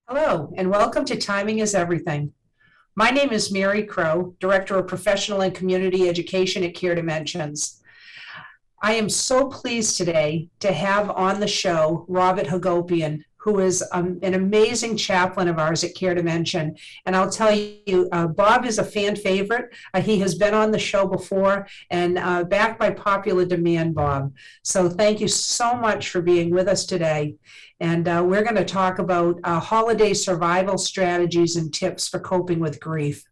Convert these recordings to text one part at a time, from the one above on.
Hello, and welcome to Timing is Everything. My name is Mary Crow, Director of Professional and Community Education at Care Dimensions. I am so pleased today to have on the show Robert Hagopian, who is an amazing chaplain of ours at Care Dimension. And I'll tell you, Bob is a fan favorite. He has been on the show before and backed by popular demand, Bob. So thank you so much for being with us today. And we're going to talk about holiday survival strategies and tips for coping with grief.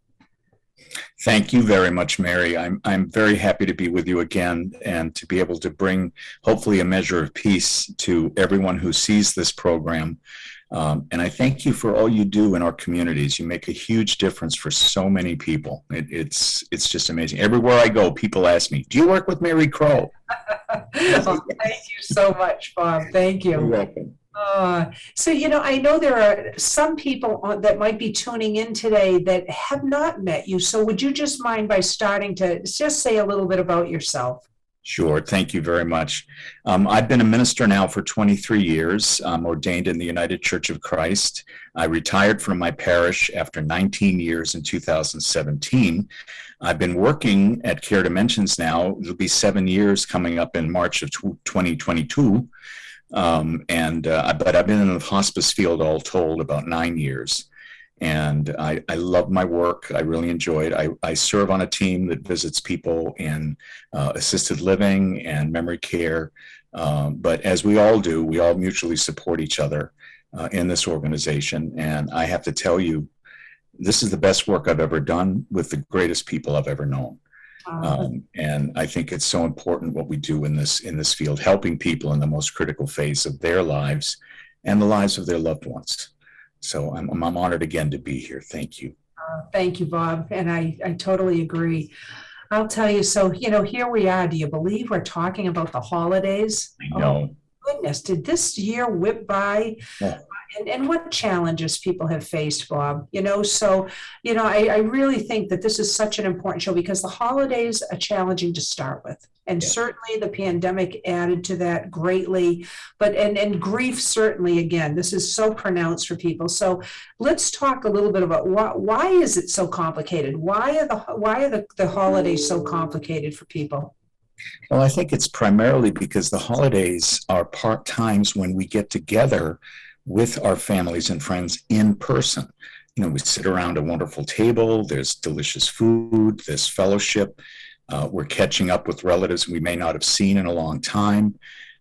Thank you very much, Mary. I'm very happy to be with you again and to be able to bring hopefully a measure of peace to everyone who sees this program. And I thank you for all you do in our communities. You make a huge difference for so many people. It's just amazing. Everywhere I go, people ask me, "Do you work with Mary Crow?" Well, thank you so much, Bob. Thank you. You're welcome. I know there are some people that might be tuning in today that have not met you. So would you just mind by starting to just say a little bit about yourself? Sure. Thank you very much. I've been a minister now for 23 years. I'm ordained in the United Church of Christ. I retired from my parish after 19 years in 2017. I've been working at Care Dimensions now. It'll be 7 years coming up in March of 2022. But I've been in the hospice field all told about 9 years. And I love my work. I really enjoy it. I serve on a team that visits people in assisted living and memory care. But as we all do, we all mutually support each other in this organization. And I have to tell you, this is the best work I've ever done with the greatest people I've ever known. And I think it's so important what we do in this field, helping people in the most critical phase of their lives and the lives of their loved ones. So I'm honored again to be here. Thank you. Thank you, Bob. And I totally agree. I'll tell you, so, here we are. Do you believe we're talking about the holidays? I know. Oh, goodness, did this year whip by? Oh. And what challenges people have faced, Bob. I really think that this is such an important show because the holidays are challenging to start with. And Yes. certainly the pandemic added to that greatly, but and grief certainly, again, this is so pronounced for people. So let's talk a little bit about why is it so complicated? Why are the holidays so complicated for people? Well, I think it's primarily because the holidays are part times when we get together with our families and friends in person. We sit around a wonderful table, there's delicious food, there's fellowship, we're catching up with relatives we may not have seen in a long time.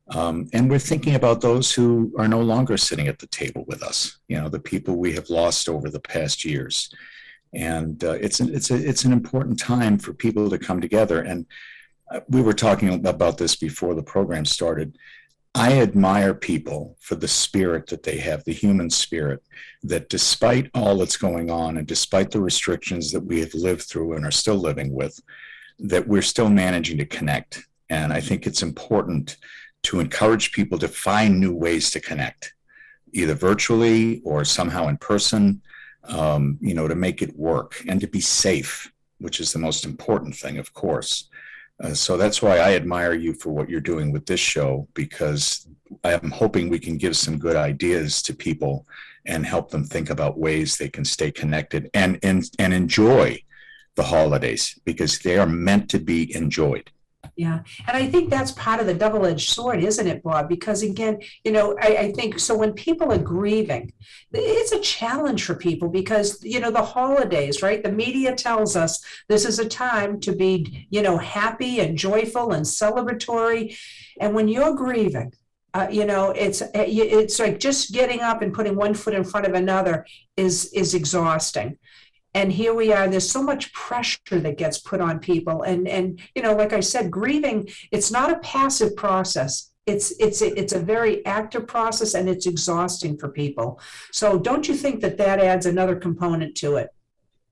And we're thinking about those who are no longer sitting at the table with us, the people we have lost over the past years. And it's an important time for people to come together. And we were talking about this before the program started. I admire people for the spirit that they have, the human spirit, that despite all that's going on and despite the restrictions that we have lived through and are still living with, that we're still managing to connect. And I think it's important to encourage people to find new ways to connect, either virtually or somehow in person, to make it work and to be safe, which is the most important thing, of course. So that's why I admire you for what you're doing with this show, because I'm hoping we can give some good ideas to people and help them think about ways they can stay connected and enjoy the holidays, because they are meant to be enjoyed. Yeah. And I think that's part of the double-edged sword, isn't it, Bob? Because again, I think so when people are grieving, it's a challenge for people because, the holidays, right? The media tells us this is a time to be, happy and joyful and celebratory. And when you're grieving, it's like just getting up and putting one foot in front of another is exhausting. And here we are, there's so much pressure that gets put on people. And like I said, grieving, it's not a passive process. It's a very active process and it's exhausting for people. So don't you think that adds another component to it?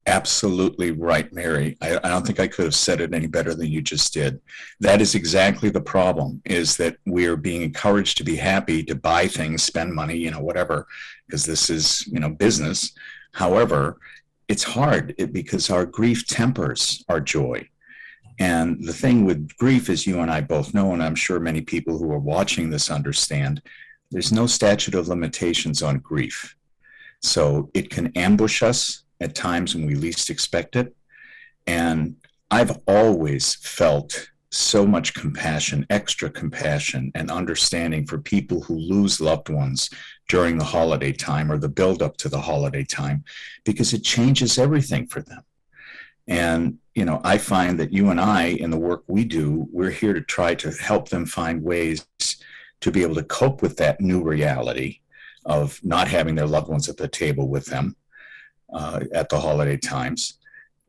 Absolutely right, Mary. I don't think I could have said it any better than you just did. That is exactly the problem, is that we are being encouraged to be happy, to buy things, spend money, whatever, because this is, business. However, it's hard because our grief tempers our joy. And the thing with grief, as you and I both know, and I'm sure many people who are watching this understand, there's no statute of limitations on grief. So it can ambush us at times when we least expect it. And I've always felt so much compassion, extra compassion and understanding for people who lose loved ones during the holiday time or the build up to the holiday time, because it changes everything for them. And, you know, I find that you and I, in the work we do, we're here to try to help them find ways to be able to cope with that new reality of not having their loved ones at the table with them at the holiday times,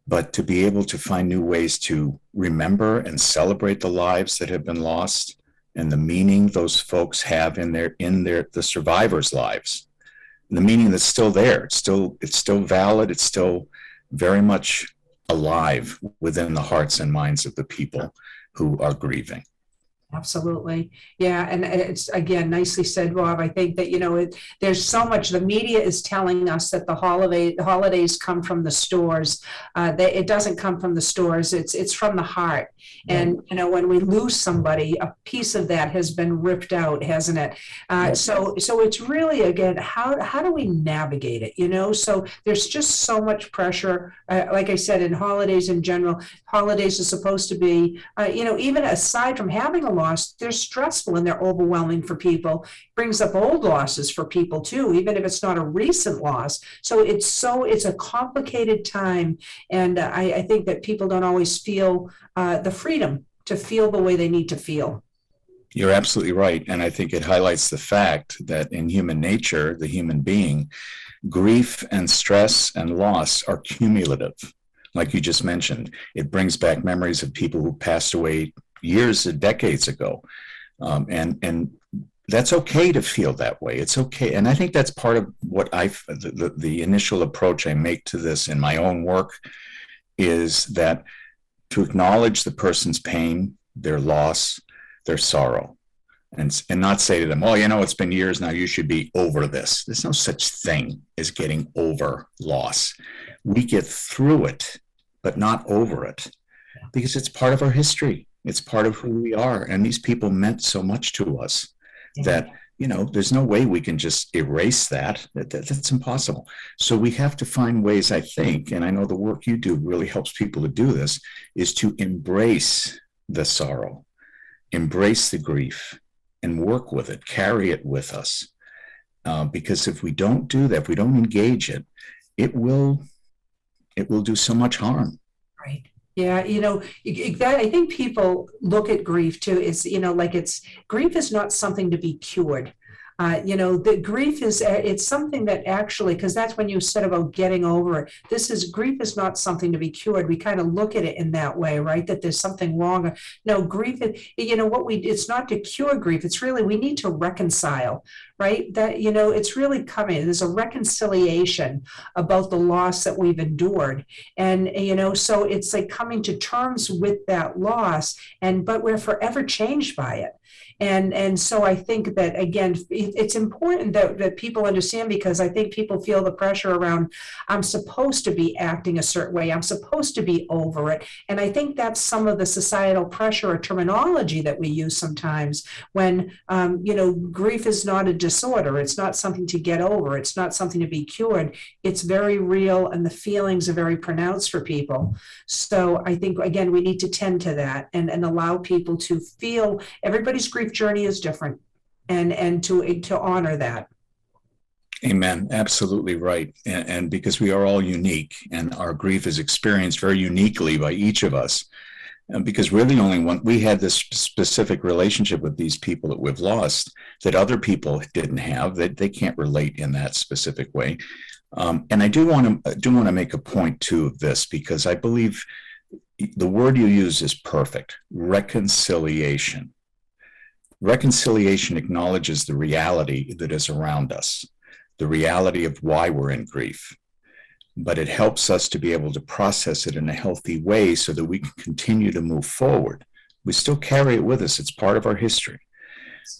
but to be able to find new ways to remember and celebrate the lives that have been lost and the meaning those folks have in the survivors' lives. And the meaning that's still there. It's still valid. It's still very much alive within the hearts and minds of the people who are grieving. Absolutely. Yeah. And it's, again, nicely said, Rob. I think that, there's so much, the media is telling us that the holidays come from the stores. That it doesn't come from the stores. It's from the heart. And, when we lose somebody, a piece of that has been ripped out, hasn't it? So it's really, again, how do we navigate it? So there's just so much pressure. Like I said, in holidays in general, holidays are supposed to be, even aside from having a loss, they're stressful and they're overwhelming for people. Brings up old losses for people too, even if it's not a recent loss. So it's a complicated time, and I think that people don't always feel the freedom to feel the way they need to feel. You're absolutely right, and I think it highlights the fact that in human nature, the human being, grief and stress and loss are cumulative. Like you just mentioned, it brings back memories of people who passed away years and decades ago. And that's okay to feel that way. It's okay. And I think that's part of what the initial approach I make to this in my own work is that to acknowledge the person's pain, their loss, their sorrow, and not say to them, well, it's been years now, you should be over this. There's no such thing as getting over loss. We get through it, but not over it, because it's part of our history. It's part of who we are. And these people meant so much to us that, there's no way we can just erase that. That's impossible. So we have to find ways, I think, and I know the work you do really helps people to do this, is to embrace the sorrow, embrace the grief, and work with it, carry it with us. Because if we don't do that, if we don't engage it, it will do so much harm. Right. Yeah, that I think people look at grief too, is, grief is not something to be cured. The grief it's something that actually, because that's when you said about getting over it. Grief is not something to be cured. We kind of look at it in that way, right? That there's something wrong. No, grief, it's not to cure grief. It's really, we need to reconcile, right? That, it's really coming. There's a reconciliation about the loss that we've endured. And, so it's like coming to terms with that loss, but we're forever changed by it. And so I think that, again, it's important that people understand, because I think people feel the pressure around, I'm supposed to be acting a certain way. I'm supposed to be over it. And I think that's some of the societal pressure or terminology that we use sometimes when, grief is not a disorder. It's not something to get over. It's not something to be cured. It's very real, and the feelings are very pronounced for people. So I think, again, we need to tend to that and allow people to feel. Everybody's grief journey is different, and to honor that. Amen. Absolutely right. And because we are all unique, and our grief is experienced very uniquely by each of us, and because we're the only one, we had this specific relationship with these people that we've lost that other people didn't have, that they can't relate in that specific way. And I do want to make a point too of this, because I believe the word you use is perfect: reconciliation. Reconciliation acknowledges the reality that is around us, the reality of why we're in grief, but it helps us to be able to process it in a healthy way so that we can continue to move forward. We still carry it with us. It's part of our history.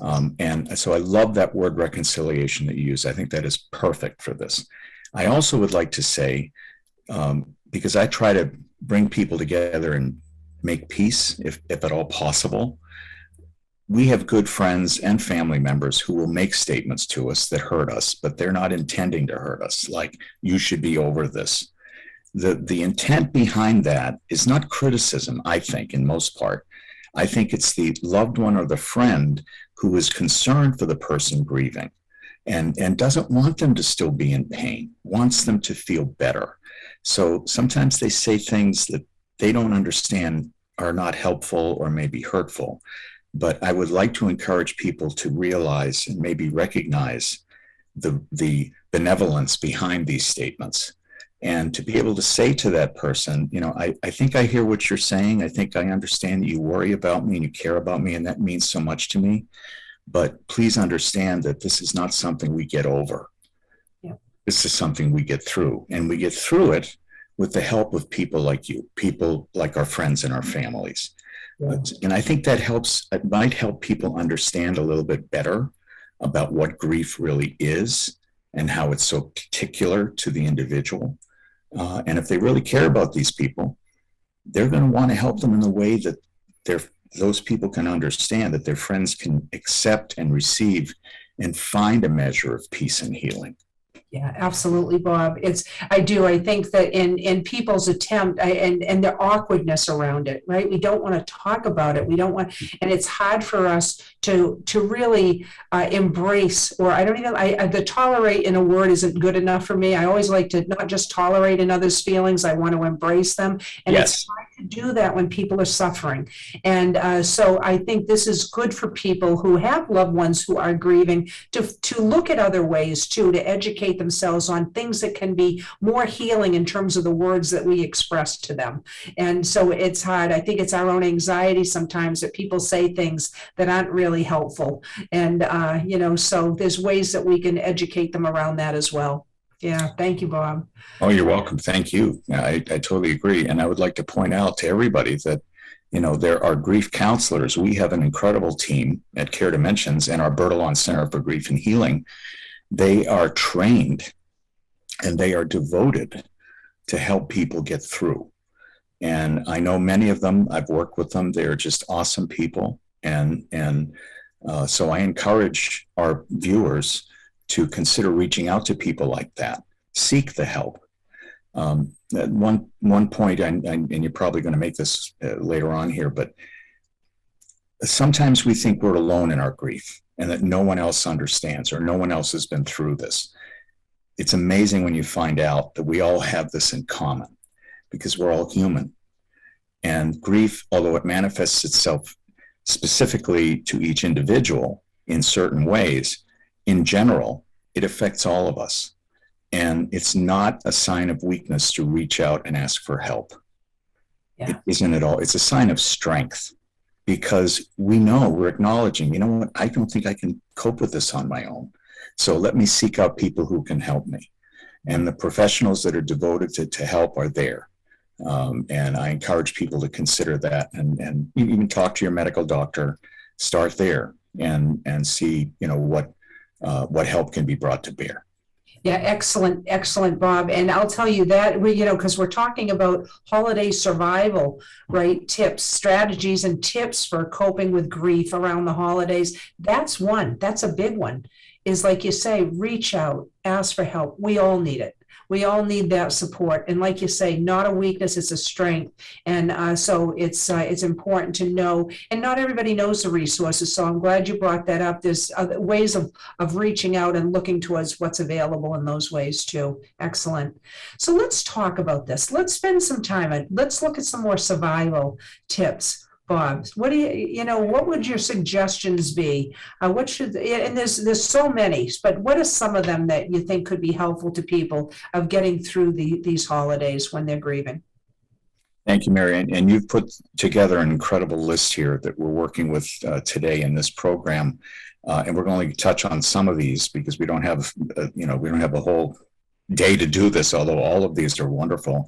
And so I love that word reconciliation that you use. I think that is perfect for this. I also would like to say, because I try to bring people together and make peace, if at all possible, we have good friends and family members who will make statements to us that hurt us, but they're not intending to hurt us, like, you should be over this. The intent behind that is not criticism, I think, in most part. I think it's the loved one or the friend who is concerned for the person grieving and doesn't want them to still be in pain, wants them to feel better. So sometimes they say things that they don't understand are not helpful or maybe hurtful. But I would like to encourage people to realize and maybe recognize the benevolence behind these statements, and to be able to say to that person, I think I hear what you're saying. I think I understand that you worry about me and you care about me, and that means so much to me. But please understand that this is not something we get over. Yeah. This is something we get through, and we get through it with the help of people like you, people like our friends and our families. Yeah. And I think that helps. It might help people understand a little bit better about what grief really is and how it's so particular to the individual. And if they really care about these people, they're going to want to help them in a way that those people can understand, that their friends can accept and receive and find a measure of peace and healing. Yeah, absolutely, Bob. I think that in people's attempt and the awkwardness around it, right? We don't want to talk about it. We don't want, and it's hard for us to really embrace, or the tolerate in a word isn't good enough for me. I always like to not just tolerate in others' feelings. I want to embrace them. And yes. It's hard to do that when people are suffering. And so I think this is good for people who have loved ones who are grieving to look at other ways too, to educate themselves on things that can be more healing in terms of the words that we express to them. And so it's hard. I think it's our own anxiety sometimes that people say things that aren't really helpful. And, so there's ways that we can educate them around that as well. Yeah. Thank you, Bob. Oh, you're welcome. Thank you. I totally agree. And I would like to point out to everybody that, there are grief counselors. We have an incredible team at Care Dimensions and our Bertillon Center for Grief and Healing. They are trained and they are devoted to help people get through. And I know many of them, I've worked with them. They're just awesome people. And so I encourage our viewers to consider reaching out to people like that. Seek the help. One point, and you're probably going to make this later on here, but sometimes we think we're alone in our grief and that no one else understands or no one else has been through this. It's amazing when you find out that we all have this in common because we're all human. And grief, although it manifests itself specifically to each individual in certain ways, in general, it affects all of us. And it's not a sign of weakness to reach out and ask for help. Yeah. It isn't at all. It's a sign of strength because we're acknowledging, what, I don't think I can cope with this on my own. So let me seek out people who can help me. And the professionals that are devoted to help are there. And I encourage people to consider that and even talk to your medical doctor, start there and see, what help can be brought to bear. Yeah, excellent, Bob. And I'll tell you that because we're talking about holiday survival, right? Tips, strategies, and tips for coping with grief around the holidays. That's a big one, is like you say, reach out, ask for help. We all need it. We all need that support. And like you say, not a weakness, it's a strength. And so it's important to know, and not everybody knows the resources. So I'm glad you brought that up. There's other ways of reaching out and looking towards what's available in those ways too. Excellent. So let's talk about this. Let's spend some time. Let's look at some more survival tips. Bob, what would your suggestions be? And there's so many, but what are some of them that you think could be helpful to people of getting through these holidays when they're grieving? Thank you, Mary. And you've put together an incredible list here that we're working with today in this program. And we're going to touch on some of these because we don't have, we don't have a whole day to do this, although all of these are wonderful.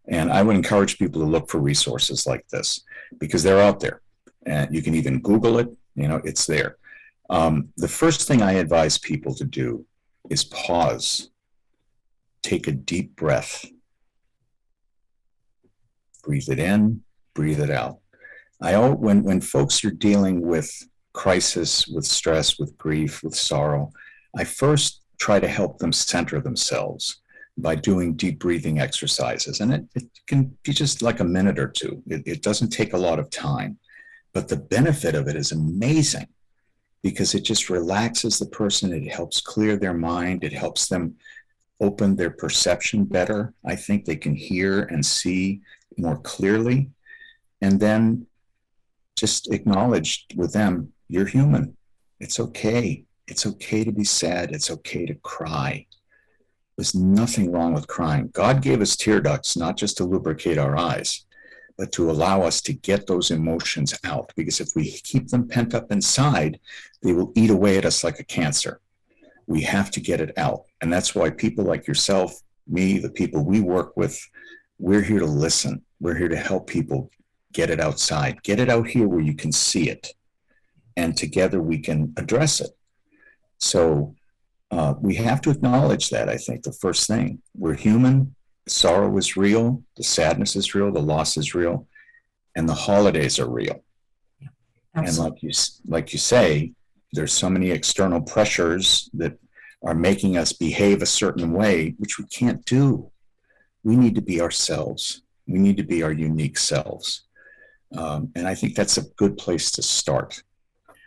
And I would encourage people to look for resources like this because they're out there. And you can even Google it, it's there. The first thing I advise people to do is pause, take a deep breath, breathe it in, breathe it out. When folks are dealing with crisis, with stress, with grief, with sorrow, I first try to help them center themselves by doing deep breathing exercises. And it can be just like a minute or two. It doesn't take a lot of time, but the benefit of it is amazing because it just relaxes the person. It helps clear their mind. It helps them open their perception better. I think they can hear and see more clearly. And then just acknowledge with them, you're human. It's okay. It's okay to be sad. It's okay to cry. There's nothing wrong with crying. God gave us tear ducts, not just to lubricate our eyes, but to allow us to get those emotions out. Because if we keep them pent up inside, they will eat away at us like a cancer. We have to get it out. And that's why people like yourself, me, the people we work with, we're here to listen. We're here to help people get it outside, get it out here where you can see it. And together we can address it. So we have to acknowledge that, I think, the first thing. We're human. Sorrow is real. The sadness is real. The loss is real. And the holidays are real. Absolutely. And like you say, there's so many external pressures that are making us behave a certain way, which we can't do. We need to be ourselves. We need to be our unique selves. And I think that's a good place to start.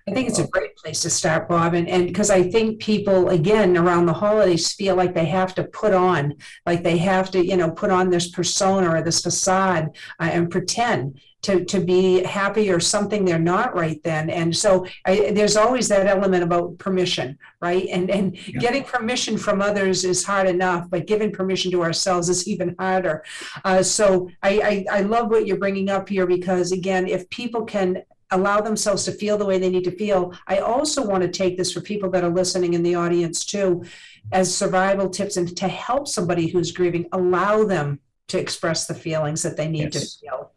I think it's a great place to start, Bob, and because I think people, again, around the holidays feel like they have to put on, like they have to, put on this persona or this facade and pretend to be happy or something they're not right then. And so there's always that element about permission, right? And Yeah. Getting permission from others is hard enough, but giving permission to ourselves is even harder. So I love what you're bringing up here because, again, if people can allow themselves to feel the way they need to feel. I also want to take this for people that are listening in the audience too, as survival tips and to help somebody who's grieving, allow them to express the feelings that they need to feel.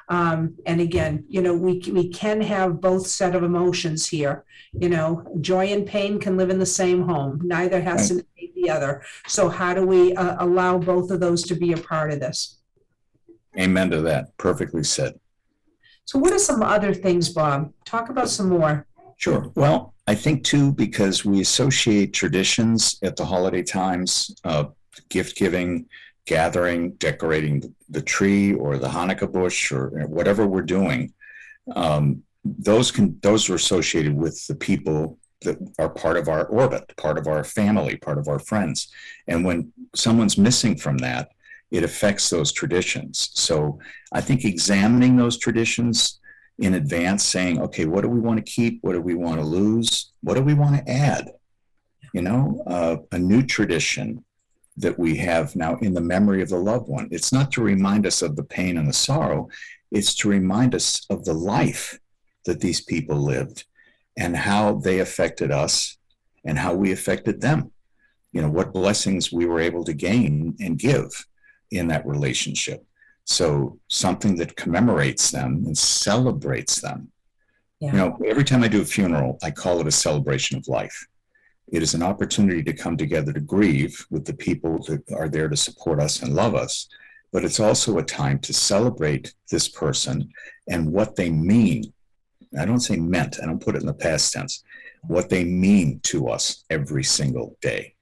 And again, we can have both set of emotions here. Joy and pain can live in the same home. Neither has to negate the other. So how do we allow both of those to be a part of this? Amen to that. Perfectly said. So what are some other things, Bob? Talk about some more. Sure. Well, I think too, because we associate traditions at the holiday times, gift giving, gathering, decorating the tree or the Hanukkah bush or whatever we're doing. Those are associated with the people that are part of our orbit, part of our family, part of our friends. And when someone's missing from that, it affects those traditions. So I think examining those traditions in advance, saying, okay, what do we want to keep? What do we want to lose? What do we want to add? A new tradition that we have now in the memory of the loved one. It's not to remind us of the pain and the sorrow. It's to remind us of the life that these people lived and how they affected us and how we affected them. What blessings we were able to gain and give in that relationship. So something that commemorates them and celebrates them. Yeah. Every time I do a funeral, I call it a celebration of life. It is an opportunity to come together to grieve with the people that are there to support us and love us. But it's also a time to celebrate this person and what they mean. I don't say meant, I don't put it in the past tense, what they mean to us every single day.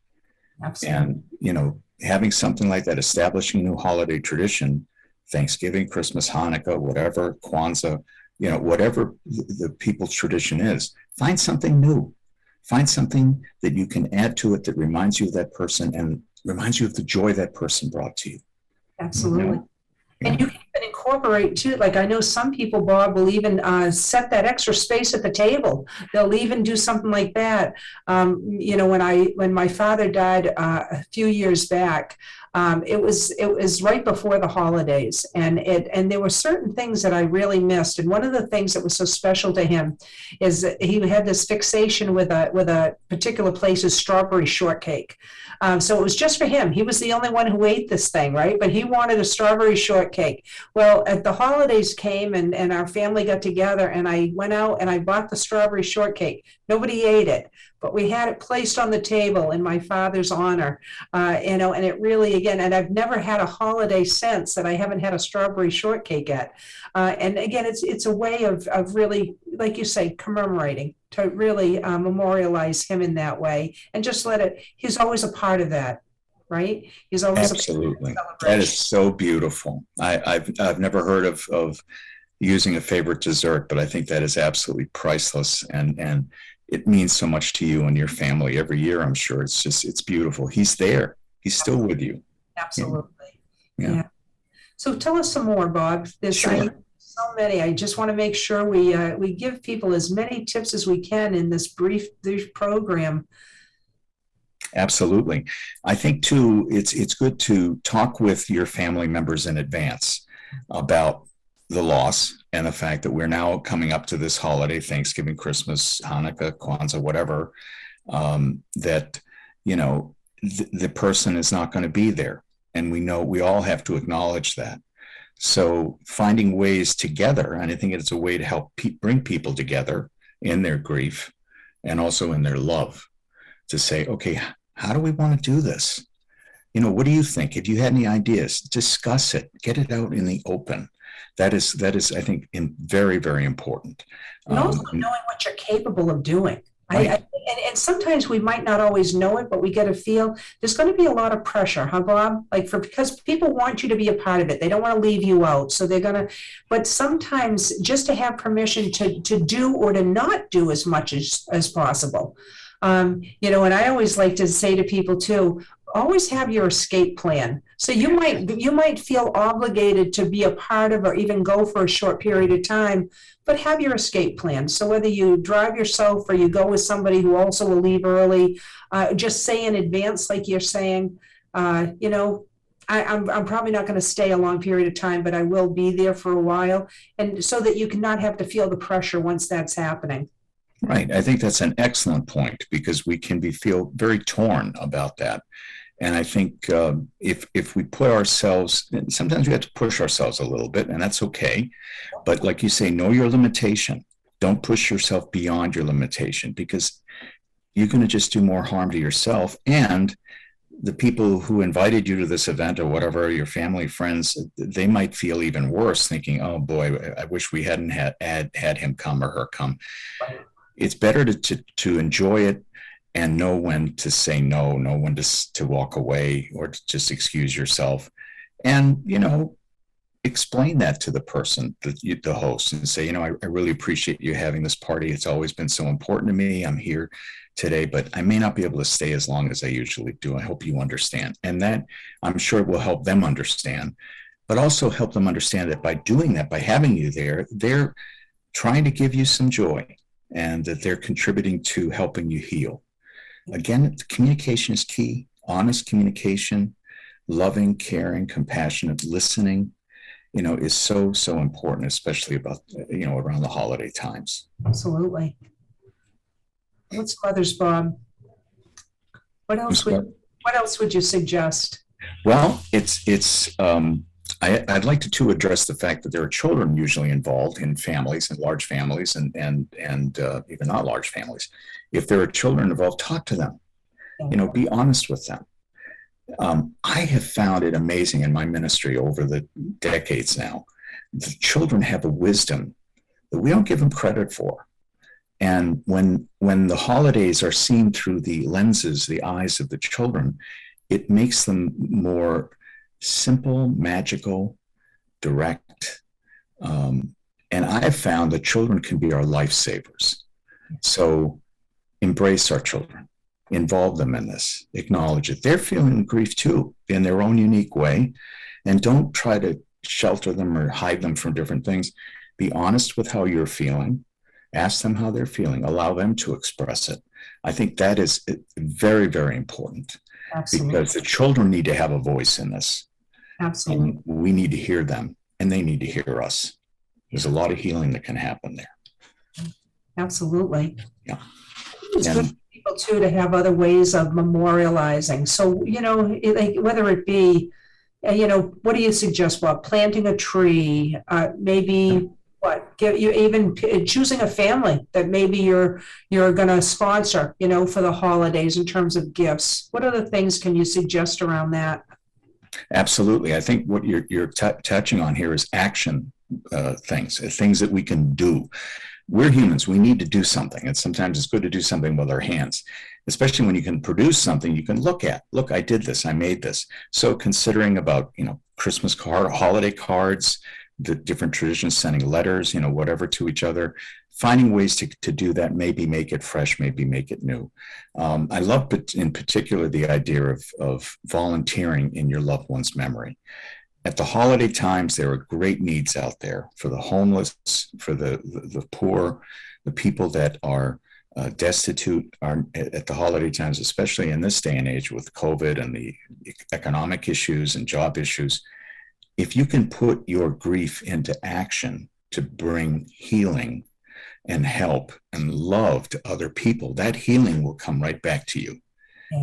Absolutely. And, having something like that, establishing a new holiday tradition, Thanksgiving, Christmas, Hanukkah, whatever, Kwanzaa, whatever the people's tradition is, find something new. Find something that you can add to it that reminds you of that person and reminds you of the joy that person brought to you. Absolutely. And you can even incorporate too, like I know some people, Bob, will even set that extra space at the table. They'll even do something like that. When my father died a few years back, it was right before the holidays, and there were certain things that I really missed. And one of the things that was so special to him is that he had this fixation with a particular place's strawberry shortcake. So it was just for him. He was the only one who ate this thing, right? But he wanted a strawberry shortcake. Well, at the holidays came and our family got together and I went out and I bought the strawberry shortcake. Nobody ate it. but we had it placed on the table in my father's honor. And it really, again, and I've never had a holiday since that I haven't had a strawberry shortcake at. And again, it's a way of really, like you say, commemorating, to really memorialize him in that way, and just he's always a part of that, right? He's always Absolutely. a part of the That is celebration. so beautiful. I've never heard of using a favorite dessert, but I think that is absolutely priceless, and it means so much to you and your family every year. I'm sure it's beautiful. He's there. He's still with you. Yeah. Absolutely. Yeah. Yeah. So tell us some more, Bob. Sure. So many. I just want to make sure we give people as many tips as we can in this brief program. Absolutely. I think too, it's good to talk with your family members in advance about the loss and the fact that we're now coming up to this holiday, Thanksgiving, Christmas, Hanukkah, Kwanzaa, whatever, that, the person is not going to be there. And we all have to acknowledge that. So finding ways together, and I think it's a way to help bring people together in their grief and also in their love, to say, okay, how do we want to do this? What do you think? If you had any ideas, discuss it, get it out in the open. That is, I think, very, very important. And also knowing what you're capable of doing. Right. And sometimes we might not always know it, but we get a feel there's going to be a lot of pressure, huh, Bob? Because people want you to be a part of it. They don't want to leave you out. So but sometimes just to have permission to do or to not do as much as possible. And I always like to say to people too, always have your escape plan. So you might feel obligated to be a part of or even go for a short period of time, but have your escape plan. So whether you drive yourself or you go with somebody who also will leave early, just say in advance, like you're saying, I'm probably not going to stay a long period of time, but I will be there for a while, and so that you cannot have to feel the pressure once that's happening. Right. I think that's an excellent point, because we can feel very torn about that. And I think if we put ourselves, sometimes we have to push ourselves a little bit, and that's okay. But like you say, know your limitation. Don't push yourself beyond your limitation, because you're going to just do more harm to yourself and the people who invited you to this event or whatever, your family, friends. They might feel even worse, thinking, oh boy, I wish we hadn't had him come or her come. It's better to enjoy it and know when to say no, know when to walk away or to just excuse yourself. And, explain that to the person, the host, and say, I really appreciate you having this party. It's always been so important to me. I'm here today, but I may not be able to stay as long as I usually do. I hope you understand. And that, I'm sure, it will help them understand, but also help them understand that by doing that, by having you there, they're trying to give you some joy, and that they're contributing to helping you heal. Again, communication is key. Honest communication, loving, caring, compassionate listening, is so, so important, especially about, around the holiday times. Absolutely. What's others, Bob? What else would you suggest? Well, I'd like to address the fact that there are children usually involved in families, and large families, and even not large families. If there are children involved, talk to them. Be honest with them. I have found it amazing in my ministry over the decades now. The children have a wisdom that we don't give them credit for. And when the holidays are seen through the lenses, the eyes of the children, it makes them more simple, magical, direct. And I've found that children can be our lifesavers. So embrace our children, involve them in this, acknowledge it. They're feeling grief too in their own unique way. And don't try to shelter them or hide them from different things. Be honest with how you're feeling. Ask them how they're feeling. Allow them to express it. I think that is very, very important. Absolutely. Because the children need to have a voice in this. Absolutely. And we need to hear them, and they need to hear us. There's a lot of healing that can happen there. Absolutely. Yeah. It's good for people too to have other ways of memorializing. So, like whether it be, what do you suggest, Bob? Planting a tree, maybe what, get you even choosing a family that maybe you're going to sponsor, for the holidays in terms of gifts. What other things can you suggest around that? Absolutely. I think what you're touching on here is action things that we can do. We're humans. We need to do something. And sometimes it's good to do something with our hands, especially when you can produce something you can look at. Look, I did this. I made this. So considering about, Christmas card, holiday cards, the different traditions, sending letters, whatever to each other, finding ways to do that, maybe make it fresh, maybe make it new. I love, in particular, the idea of volunteering in your loved one's memory. At the holiday times, there are great needs out there for the homeless, for the poor, the people that are destitute are at the holiday times, especially in this day and age with COVID and the economic issues and job issues. If you can put your grief into action to bring healing and help and love to other people, that healing will come right back to you.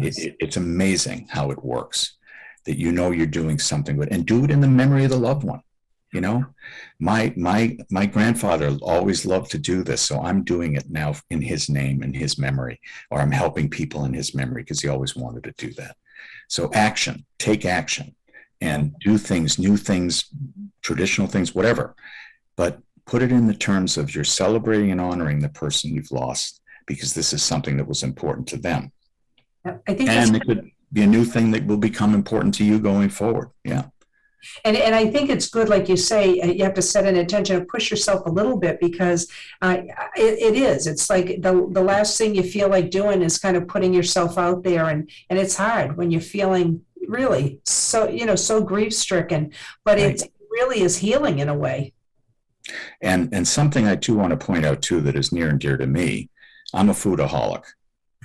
Yes. It's amazing how it works, that you're doing something good, and do it in the memory of the loved one. My grandfather always loved to do this, so I'm doing it now in his name, in his memory, or I'm helping people in his memory because he always wanted to do that. So take action and do things, new things, traditional things, whatever, but put it in the terms of you're celebrating and honoring the person you've lost, because this is something that was important to them. I think it could be a new thing that will become important to you going forward. Yeah. And I think it's good, like you say, you have to set an intention and push yourself a little bit, because it is. It's like the last thing you feel like doing is kind of putting yourself out there, and it's hard when you're feeling really so grief stricken, but right. It really is healing in a way. And something I too want to point out too that is near and dear to me. I'm a foodaholic.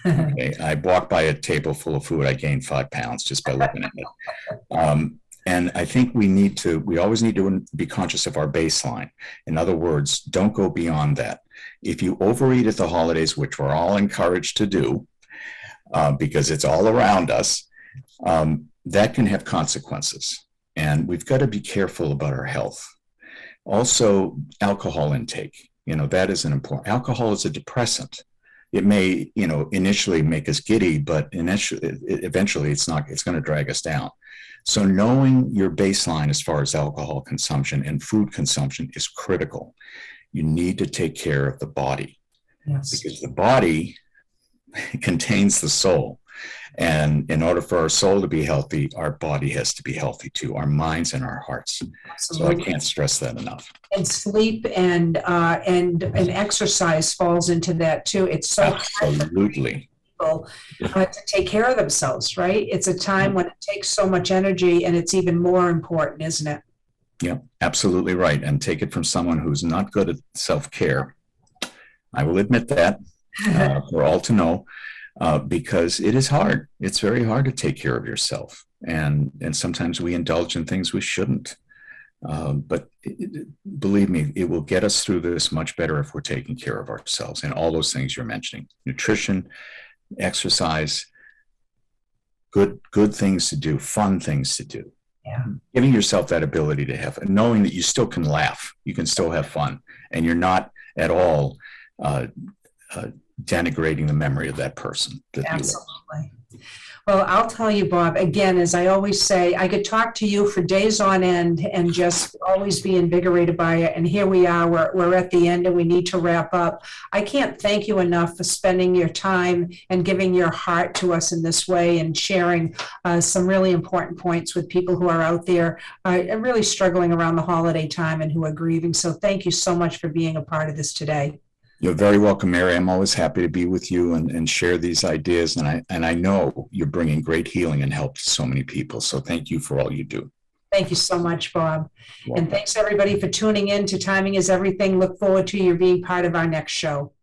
Okay, I walk by a table full of food, I gain 5 pounds just by looking at it. And I think we always need to be conscious of our baseline. In other words, don't go beyond that. If you overeat at the holidays, which we're all encouraged to do, because it's all around us, that can have consequences. And we've got to be careful about our health. Also, alcohol intake, that is an important. Alcohol is a depressant. It may, initially make us giddy, but eventually it's going to drag us down. So knowing your baseline as far as alcohol consumption and food consumption is critical. You need to take care of the body. Yes. Because the body contains the soul. And in order for our soul to be healthy, our body has to be healthy too, our minds and our hearts. Absolutely. So I can't stress that enough. And sleep and exercise falls into that too. It's so absolutely people to take care of themselves, right? It's a time when it takes so much energy, and it's even more important, isn't it? Yeah, absolutely right. And take it from someone who's not good at self-care. I will admit that for all to know. Because it is hard. It's very hard to take care of yourself. And sometimes we indulge in things we shouldn't. But believe me, it will get us through this much better if we're taking care of ourselves and all those things you're mentioning. Nutrition, exercise, good things to do, fun things to do. Yeah. Giving yourself that ability to have, knowing that you still can laugh, you can still have fun, and you're not at all denigrating the memory of that person. Absolutely. Well, I'll tell you, Bob, again, as I always say, I could talk to you for days on end and just always be invigorated by it. And here we are, we're at the end and we need to wrap up. I can't thank you enough for spending your time and giving your heart to us in this way and sharing some really important points with people who are out there and really struggling around the holiday time and who are grieving. So thank you so much for being a part of this today. You're very welcome, Mary. I'm always happy to be with you and share these ideas. And I know you're bringing great healing and help to so many people. So thank you for all you do. Thank you so much, Bob. And thanks everybody for tuning in to Timing is Everything. Look forward to you being part of our next show.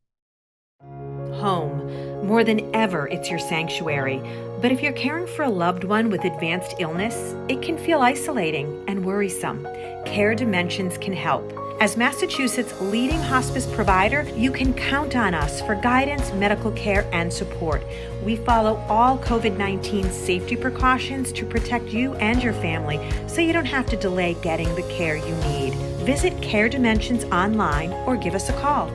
Home. More than ever, it's your sanctuary. But if you're caring for a loved one with advanced illness, it can feel isolating and worrisome. Care Dimensions can help. As Massachusetts' leading hospice provider, you can count on us for guidance, medical care, and support. We follow all COVID-19 safety precautions to protect you and your family, so you don't have to delay getting the care you need. Visit Care Dimensions online or give us a call.